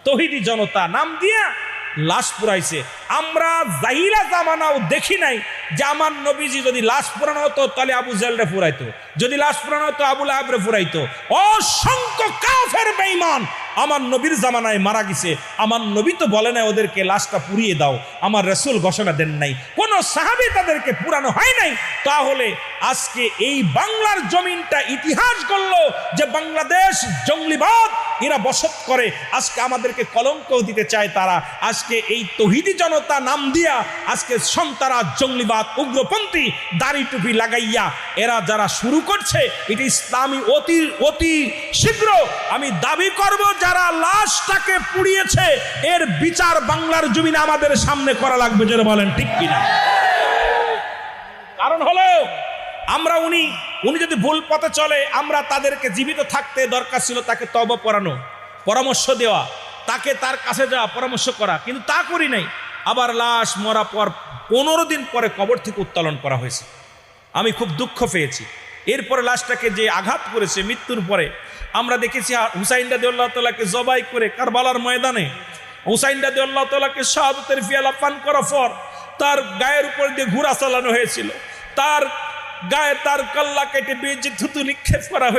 তৌহিদি জনতা নাম দিয়া লাশ পুরাইছে। আমরা জাহিলা জামানাও দেখি নাই যে আমার নবীজি যদি লাশ পুরানো হতো তাহলে আবু জাহেলরে পুরাইতো, যদি লাশ পুরানো হতো আবু লাহাবরে পুরাইতো। অসংখ্য কাফের বেঈমান আমার নবীর জামানায় মারা গেছে, আমার নবী তো বলে নাই ওদেরকে লাশটা পুড়িয়ে দাও, আমার রাসূল ঘোষণা দেন নাই, কোন সাহাবী তাদেরকে পুরানো হয় নাই। তাহলে আজকে এই বাংলার জমিনটা ইতিহাস করলো যে বাংলাদেশ জঙ্গলিবাদ এরা বসত করে, আজকে আমাদেরকে কলঙ্ক দিতে চায় তারা। আজকে এই তৌহিদি জনতা নাম দিয়া আজকে সন্তারা জঙ্গলিবাদ উগ্রপন্থী দাড়ি টুপি লাগাইয়া এরা যারা শুরু করছে, এটি ইসলামী অতি শীঘ্র আমি দাবি করব যারা লাশটাকে পুড়িয়েছে এর বিচার বাংলার জমিনে আমাদের সামনে করা লাগবে, যারা বলেন ঠিক কিনা। কারণ হলো আমরা উনি যদি ভুল পথে চলে, আমরা তাদেরকে জীবিত থাকতে দরকার ছিল তাকে তওবা পড়ানো, পরামর্শ দেওয়া, তাকে তার কাছে যাওয়া, পরামর্শ করা, কিন্তু তা করি নাই। আবার লাশ মরা পর 15 দিন পরে কবর থেকে উত্তোলন করা হয়েছে। আমি খুব দুঃখ পেয়েছি। এরপরে লাশটাকে যে আঘাত করেছে মৃত্যুর পরে, আমরা দেখেছি হুসাইন রাদিয়াল্লাহু তাআলাকে জবাই করে কারবালার ময়দানে হুসাইন রাদিয়াল্লাহু তাআলাকে শাহাদাতের পিয়ালা পান করার পর তার গায়ের উপর দিয়ে ঘোড়া চালানো হয়েছিল, তার গায়ে তার কল্লা কেটে বীজ থুতু নিক্ষেপ করা হয়েছিল।